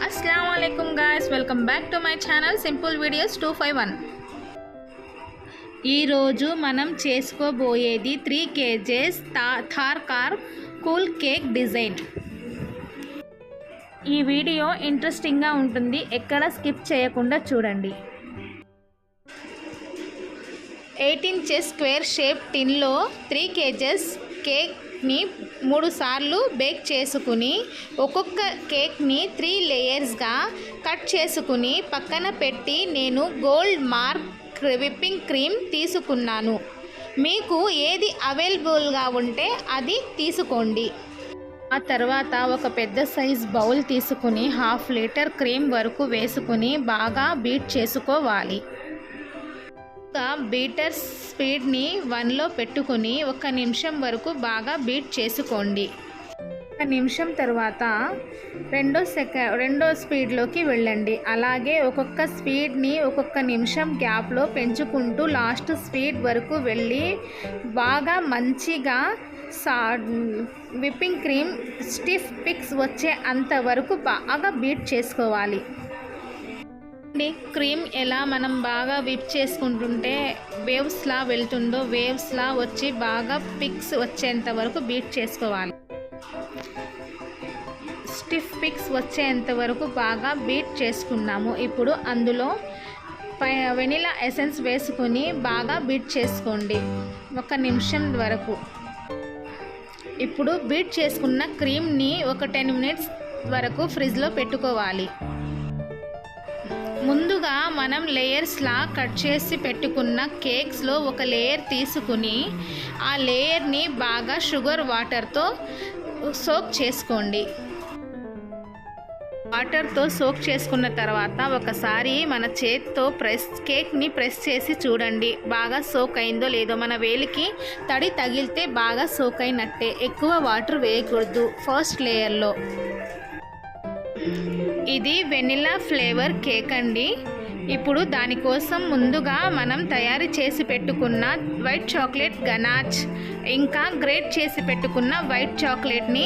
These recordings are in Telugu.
Assalamualaikum guys, welcome back to my channel Simple Videos 251. ఈ రోజు మనం చేసుకోబోయేది 3 kgs Thar car cool cake design. ఈ వీడియో ఇంట్రెస్టింగ్ గా ఉంటుంది, ఎక్కడ స్కిప్ చేయకుండా చూడండి. 8 inches స్క్వేర్ షేప్ టిన్ లో 3 kgs కేక్ ని 3 సార్లు బేక్ చేసుకుని ఒక్కొక్క కేక్ ని 3 లేయర్స్ గా కట్ చేసుకుని పక్కన పెట్టి నేను గోల్డ్ మార్క్ విప్పింగ్ క్రీమ్ తీసుకున్నాను. మీకు ఏది అవైలబుల్ గా ఉంటే అది తీసుకోండి. ఆ తర్వాత ఒక పెద్ద సైజ్ బౌల్ తీసుకుని 1/2 లీటర్ క్రీమ్ వరకు వేసుకుని బాగా బీట్ చేసుకోవాలి. బీటర్ స్పీడ్ని 1లో పెట్టుకుని 1 నిమిషం వరకు బాగా బీట్ చేసుకోండి. 1 నిమిషం తర్వాత రెండో స్పీడ్లోకి వెళ్ళండి. అలాగే ఒక్కొక్క స్పీడ్ని ఒక్కొక్క నిమిషం గ్యాప్లో పెంచుకుంటూ లాస్ట్ స్పీడ్ వరకు వెళ్ళి బాగా మంచిగా విప్పింగ్ క్రీమ్ స్టిఫ్ పిక్స్ వచ్చే అంతవరకు బాగా బీట్ చేసుకోవాలి. క్రీమ్ ఎలా మనం బాగా విప్ చేసుకుంటుంటే వేవ్స్లా వెళ్తుందో వేవ్స్లా వచ్చి బాగా పిక్స్ వచ్చేంత వరకు బీట్ చేసుకోవాలి. స్టిఫ్ పిక్స్ వచ్చేంత వరకు బాగా బీట్ చేసుకున్నాము. ఇప్పుడు అందులో వెనిలా ఎసెన్స్ వేసుకుని బాగా బీట్ చేసుకోండి 1 నిమిషం వరకు. ఇప్పుడు బీట్ చేసుకున్న క్రీమ్ని ఒక 10 minutes వరకు ఫ్రిడ్జ్లో పెట్టుకోవాలి. ముందుగా మనం లేయర్స్లా కట్ చేసి పెట్టుకున్న కేక్స్లో ఒక లేయర్ తీసుకుని ఆ లేయర్ని బాగా షుగర్ వాటర్తో సోక్ చేసుకోండి. వాటర్తో సోక్ చేసుకున్న తర్వాత ఒకసారి మన చేత్తో కేక్ని ప్రెస్ చేసి చూడండి బాగా సోక్ అయిందో లేదో. మన వేలికి తడి తగిలితే బాగా సోక్ అయినట్టే. ఎక్కువ వాటర్ వేయకూడదు ఫస్ట్ లేయర్లో. ఇది వెనిలా ఫ్లేవర్ కేక్ అండి. ఇప్పుడు దానికోసం ముందుగా మనం తయారు చేసి పెట్టుకున్న వైట్ చాక్లెట్ గనాచ్ ఇంకా గ్రేట్ చేసి పెట్టుకున్న వైట్ చాక్లెట్ని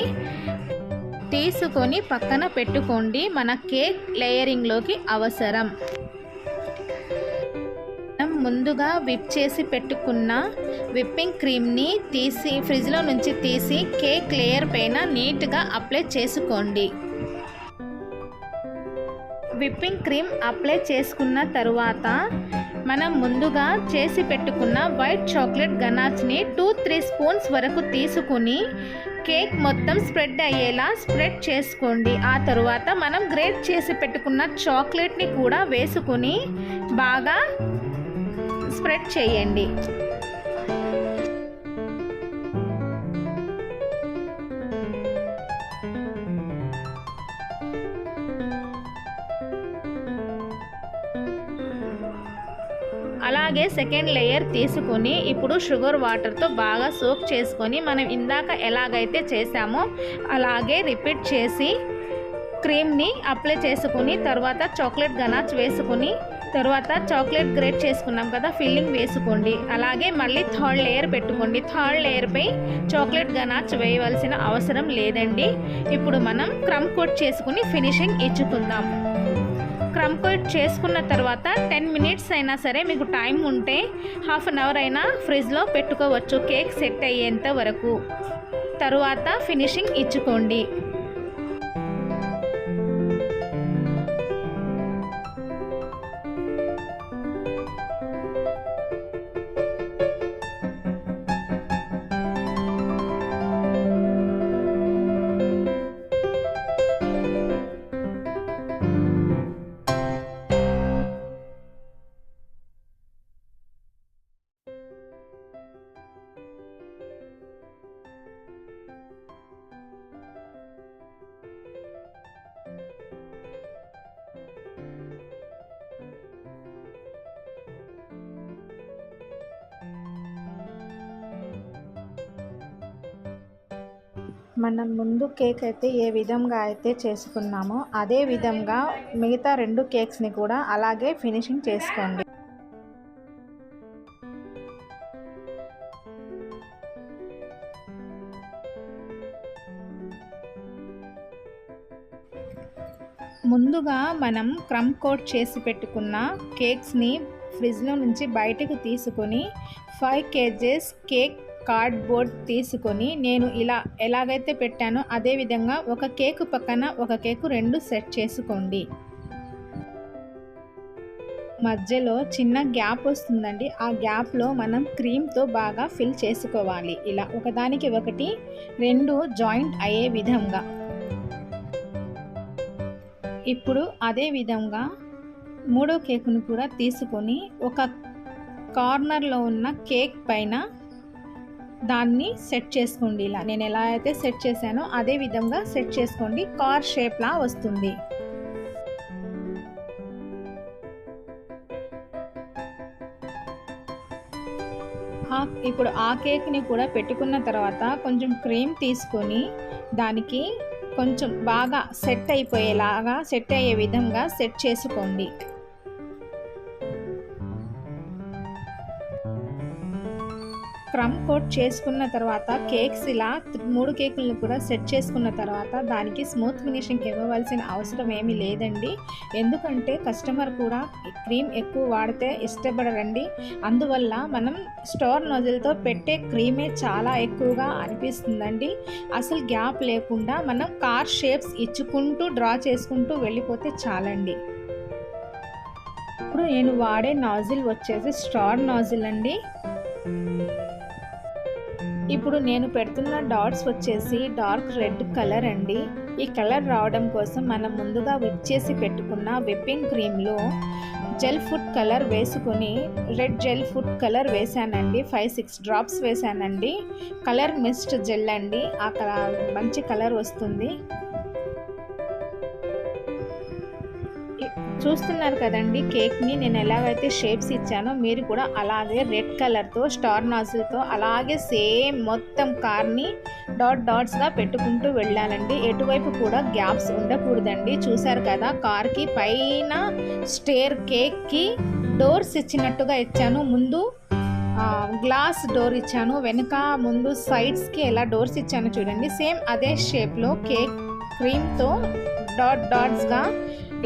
తీసుకొని పక్కన పెట్టుకోండి. మన కేక్ లేయరింగ్లోకి అవసరం. ముందుగా విప్ చేసి పెట్టుకున్న విప్పింగ్ క్రీమ్ని ఫ్రిడ్జ్లో నుంచి తీసి కేక్ లేయర్ పైన నీట్గా అప్లై చేసుకోండి. విప్పింగ్ క్రీమ్ అప్లై చేసుకున్న తరువాత మనం ముందుగా చేసి పెట్టుకున్న వైట్ చాక్లెట్ గనాచ్ని 2-3 స్పూన్స్ వరకు తీసుకుని కేక్ మొత్తం స్ప్రెడ్ అయ్యేలా స్ప్రెడ్ చేసుకోండి. ఆ తరువాత మనం గ్రేట్ చేసి పెట్టుకున్న చాక్లెట్ని కూడా వేసుకుని బాగా స్ప్రెడ్ చేయండి. అలాగే సెకండ్ లేయర్ తీసుకొని ఇప్పుడు షుగర్ వాటర్తో బాగా సోక్ చేసుకొని మనం ఇందాక ఎలాగైతే చేసామో అలాగే రిపీట్ చేసి క్రీమ్ని అప్లై చేసుకుని తర్వాత చాక్లెట్ గనాచ్ వేసుకుని తర్వాత చాక్లెట్ గ్రేట్ చేసుకున్నాం కదా ఫిల్లింగ్ వేసుకోండి. అలాగే మళ్ళీ థర్డ్ లేయర్ పెట్టుకోండి. థర్డ్ లేయర్పై చాక్లెట్ గనాచ్ వేయవలసిన అవసరం లేదండి. ఇప్పుడు మనం క్రమ్ కోట్ చేసుకుని ఫినిషింగ్ ఇచ్చుకుందాం. క్రమ్ కోట్ చేసుకున్న తర్వాత 10 minutes అయినా సరే మీకు టైం ఉంటే 1/2 hour అయినా ఫ్రిడ్జ్లో పెట్టుకోవచ్చు కేక్ సెట్ అయ్యేంత వరకు. తరువాత ఫినిషింగ్ ఇచ్చుకోండి. మనం ముందు కేక్ అయితే ఏ విధంగా అయితే చేసుకున్నామో అదే విధంగా మిగతా 2 కేక్స్ని కూడా అలాగే ఫినిషింగ్ చేసుకోండి. ముందుగా మనం క్రమ్ కోట్ చేసి పెట్టుకున్న కేక్స్ని ఫ్రిడ్జ్లో నుంచి బయటకు తీసుకొని 5 kgs కేక్ కార్డ్బోర్డ్ తీసుకొని నేను ఇలా ఎలాగైతే పెట్టానో అదే విధంగా ఒక కేకు పక్కన ఒక కేకు 2 సెట్ చేసుకోండి. మధ్యలో చిన్న గ్యాప్ వస్తుందండి. ఆ గ్యాప్లో మనం క్రీమ్తో బాగా ఫిల్ చేసుకోవాలి. ఇలా ఒకదానికి ఒకటి 2 జాయింట్ అయ్యే విధంగా. ఇప్పుడు అదే విధంగా మూడో కేకును కూడా తీసుకొని ఒక కార్నర్లో ఉన్న కేక్ పైన దాన్ని సెట్ చేసుకోండి. ఇలా నేను ఎలా అయితే సెట్ చేశానో అదే విధంగా సెట్ చేసుకోండి. కార్ షేప్లా వస్తుంది. ఇప్పుడు ఆ కేక్ని కూడా పెట్టుకున్న తర్వాత కొంచెం క్రీమ్ తీసుకొని దానికి కొంచెం బాగా సెట్ అయ్యే విధంగా సెట్ చేసుకోండి. క్రమ్ కోట్ చేసుకున్న తర్వాత కేక్స్ ఇలా 3 కేకులను కూడా సెట్ చేసుకున్న తర్వాత దానికి స్మూత్ ఫినిషింగ్ ఇవ్వవలసిన అవసరం ఏమీ లేదండి. ఎందుకంటే కస్టమర్ కూడా క్రీమ్ ఎక్కువ వాడితే ఇష్టపడరండి. అందువల్ల మనం స్టోర్ నోజిల్తో పెట్టే క్రీమే చాలా ఎక్కువగా అనిపిస్తుందండి. అసలు గ్యాప్ లేకుండా మనం కార్ షేప్స్ ఇచ్చుకుంటూ డ్రా చేసుకుంటూ వెళ్ళిపోతే చాలండి. ఇప్పుడు నేను వాడే నాజిల్ వచ్చేసి స్టార్ నాజిల్ అండి. ఇప్పుడు నేను పెడుతున్న డాట్స్ వచ్చేసి డార్క్ రెడ్ కలర్ అండి. ఈ కలర్ రావడం కోసం మనం ముందుగా విప్ చేసి పెట్టుకున్న విప్పింగ్ క్రీమ్లో జెల్ ఫుడ్ కలర్ వేసుకొని రెడ్ జెల్ ఫుడ్ కలర్ వేసానండి. 5-6 డ్రాప్స్ వేసానండి. కలర్ మిస్ట్ జెల్ అండి. ఆ మంచి కలర్ వస్తుంది. చూస్తున్నారు కదండి కేక్ని నేను ఎలాగైతే షేప్స్ ఇచ్చానో మీరు కూడా అలాగే రెడ్ కలర్తో స్టార్ నాజిల్తో అలాగే సేమ్ మొత్తం కార్ని డాట్స్గా పెట్టుకుంటూ వెళ్ళాలండి. ఎటువైపు కూడా గ్యాప్స్ ఉండకూడదండి. చూసారు కదా కార్కి పైన స్టేర్ కేక్కి డోర్స్ ఇచ్చినట్టుగా ఇచ్చాను. ముందు గ్లాస్ డోర్ ఇచ్చాను, వెనుక ముందు సైడ్స్కి ఎలా డోర్స్ ఇచ్చాను చూడండి. సేమ్ అదే షేప్లో కేక్ క్రీమ్తో డాట్స్గా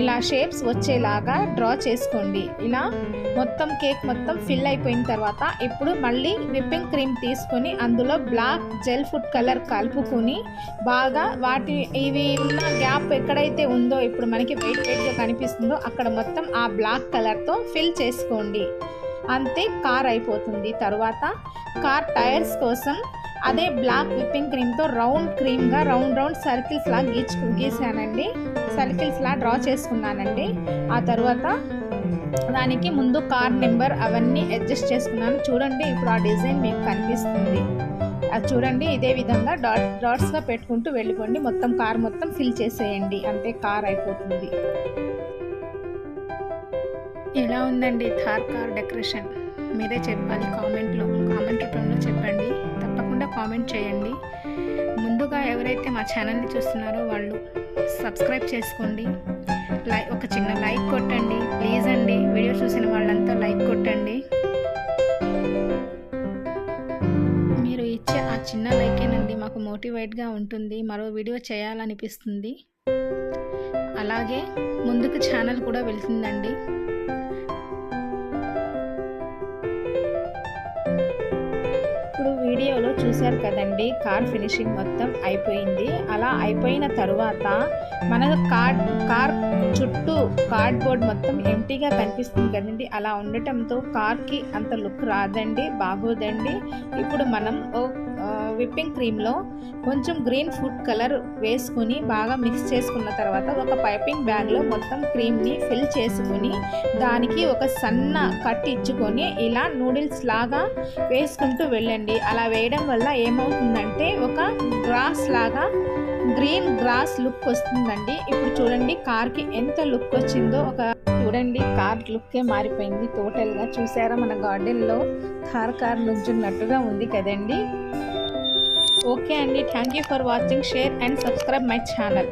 ఇలా షేప్స్ వచ్చేలాగా డ్రా చేసుకోండి. ఇలా మొత్తం కేక్ మొత్తం ఫిల్ అయిపోయిన తర్వాత ఇప్పుడు మళ్ళీ విప్పింగ్ క్రీమ్ తీసుకొని అందులో బ్లాక్ జెల్ ఫుడ్ కలర్ కలుపుకొని బాగా ఇవి ఉన్న గ్యాప్ ఎక్కడైతే ఉందో ఇప్పుడు మనకి వెయిట్గా కనిపిస్తుందో అక్కడ మొత్తం ఆ బ్లాక్ కలర్తో ఫిల్ చేసుకోండి. అంతే కార్ అయిపోతుంది. తర్వాత కార్ టైర్స్ కోసం అదే బ్లాక్ విప్పింగ్ క్రీమ్తో రౌండ్ సర్కిల్స్ లా గీసానండి. సర్కిల్స్ లా డ్రా చేసుకున్నానండి. ఆ తర్వాత దానికి ముందు కార్ నెంబర్ అవన్నీ అడ్జస్ట్ చేసుకున్నాను. చూడండి ఇప్పుడు ఆ డిజైన్ మీకు కనిపిస్తుంది. అది చూడండి ఇదే విధంగా డాట్స్గా పెట్టుకుంటూ వెళ్ళిపోండి. మొత్తం కార్ మొత్తం ఫిల్ చేసేయండి. అంతే కార్ అయిపోతుంది. ఎలా ఉందండి థార్ కార్ డెకరేషన్? మీరే చెప్పాలి. కామెంట్ రూపంలో చెప్పండి. తప్పకుండా కామెంట్ చేయండి. ముందుగా ఎవరైతే మా ఛానల్ని చూస్తున్నారో వాళ్ళు సబ్స్క్రైబ్ చేసుకోండి. ఒక చిన్న లైక్ కొట్టండి ప్లీజ్ అండి. వీడియో చూసిన వాళ్ళంతా లైక్ కొట్టండి. మీరు ఇచ్చే ఆ చిన్న లైకేనండి మాకు మోటివేట్గా ఉంటుంది, మరో వీడియో చేయాలనిపిస్తుంది. అలాగే ముందుకు ఛానల్ కూడా వెళ్తుందండి. ఇప్పుడు వీడియోలో చూశారు కదండి కార్ ఫినిషింగ్ మొత్తం అయిపోయింది. అలా అయిపోయిన తరువాత మన కార్ చుట్టూ కార్డ్బోర్డ్ మొత్తం ఎంటీగా కనిపిస్తుంది కదండి. అలా ఉండటంతో కార్కి అంత లుక్ రాదండి, బాగోదండి. ఇప్పుడు మనం విప్పింగ్ క్రీమ్లో కొంచెం గ్రీన్ ఫుడ్ కలర్ వేసుకుని బాగా మిక్స్ చేసుకున్న తర్వాత ఒక పైపింగ్ బ్యాగ్లో మొత్తం క్రీమ్ని ఫిల్ చేసుకుని దానికి ఒక సన్న కట్ ఇచ్చుకొని ఇలా నూడిల్స్ లాగా వేసుకుంటూ వెళ్ళండి. అలా వేయడం వల్ల ఏమవుతుందంటే ఒక గ్రాస్ లాగా గ్రీన్ గ్రాస్ లుక్ వస్తుందండి. ఇప్పుడు చూడండి కార్కి ఎంత లుక్ వచ్చిందో. చూడండి కార్ లుక్కే మారిపోయింది టోటల్గా. చూసారా మన గార్డెన్లో కార్ నుంచున్నట్టుగా ఉంది కదండి. ఓకే అండి, thank you for watching. Share and subscribe my channel.